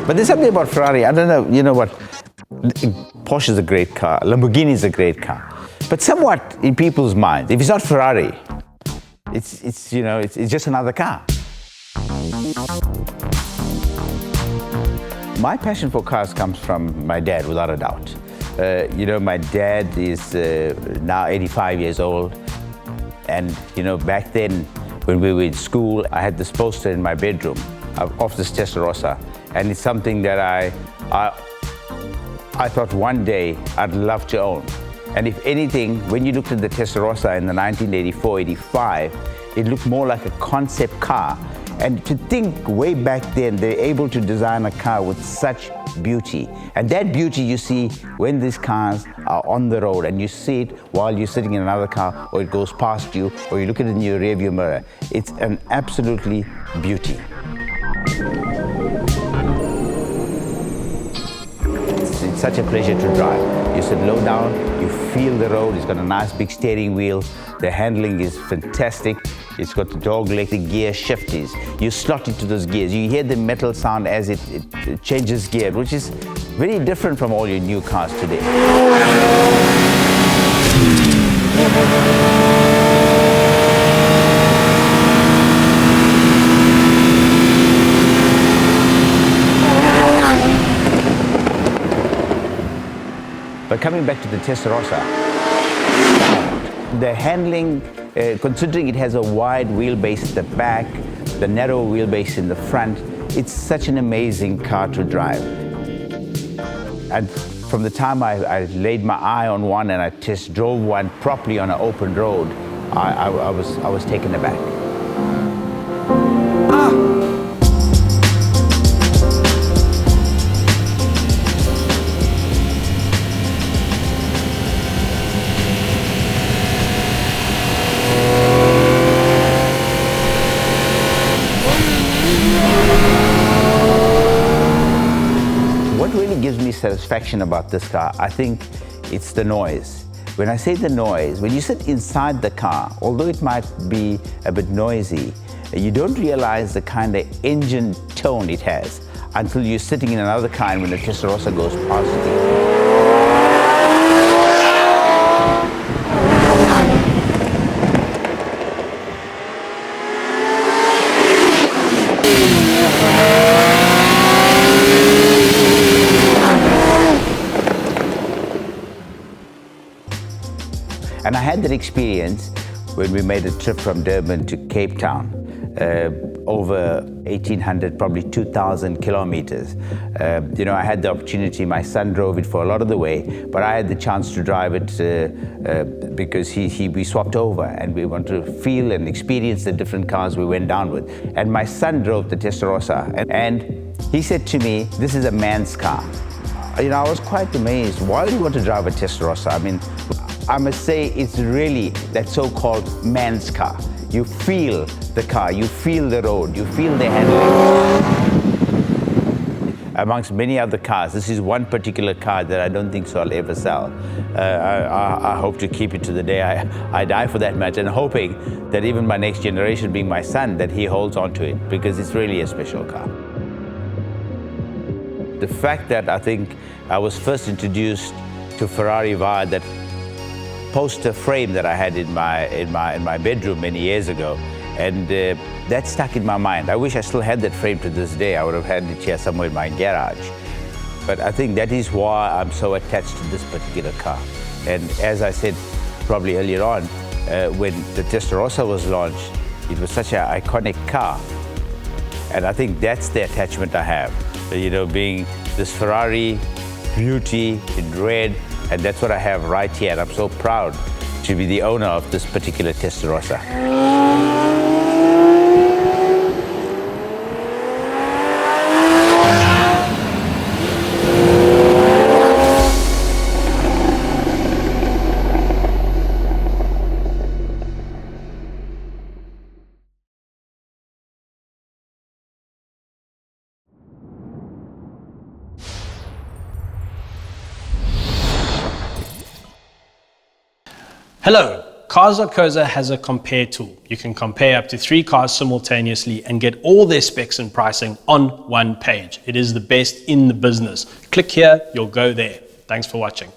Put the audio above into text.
But there's something about Ferrari, I don't know, you know what, Porsche is a great car, Lamborghini is a great car. But somewhat in people's minds, if it's not Ferrari, it's just another car. My passion for cars comes from my dad, without a doubt. My dad is now 85 years old. And, back then, when we were in school, I had this poster in my bedroom of this Testarossa. And it's something that I thought one day I'd love to own. And if anything, when you looked at the Testarossa in the 1984-85, it looked more like a concept car. And to think way back then, they're able to design a car with such beauty. And that beauty you see when these cars are on the road and you see it while you're sitting in another car, or it goes past you, or you look at it in your rearview mirror. It's an absolutely beauty. It's such a pleasure to drive. You sit low down, you feel the road. It's got a nice big steering wheel. The handling is fantastic. It's got the dog-leg gear shifties. You slot into those gears. You hear the metal sound as it changes gear, which is very different from all your new cars today. But coming back to the Testarossa, the handling, considering it has a wide wheelbase at the back, the narrow wheelbase in the front, it's such an amazing car to drive. And from the time I laid my eye on one and I test drove one properly on an open road, I was taken aback. Gives me satisfaction about this car, I think it's the noise. When I say the noise, when you sit inside the car, although it might be a bit noisy, you don't realize the kind of engine tone it has until you're sitting in another car and when the Testarossa goes past you. And I had that experience when we made a trip from Durban to Cape Town, over 1,800, probably 2,000 kilometers. I had the opportunity, my son drove it for a lot of the way, but I had the chance to drive it because we swapped over and we wanted to feel and experience the different cars we went down with. And my son drove the Testarossa and he said to me, "This is a man's car." I was quite amazed. Why do you want to drive a Testarossa? I mean, I must say it's really that so-called man's car. You feel the car, you feel the road, you feel the handling. Amongst many other cars, this is one particular car that I don't think so I'll ever sell. I hope to keep it to the day I die for that matter, and hoping that even my next generation, being my son, that he holds on to it because it's really a special car. The fact that I think I was first introduced to Ferrari via that poster frame that I had in my bedroom many years ago, and that stuck in my mind. I wish I still had that frame to this day. I would have had it here somewhere in my garage. But I think that is why I'm so attached to this particular car. And as I said probably earlier on, when the Testarossa was launched, it was such an iconic car. And I think that's the attachment I have. Being this Ferrari beauty in red, and that's what I have right here. And I'm so proud to be the owner of this particular Testarossa. Hello, Cars.co.za has a compare tool. You can compare up to 3 cars simultaneously and get all their specs and pricing on one page. It is the best in the business. Click here, you'll go there. Thanks for watching.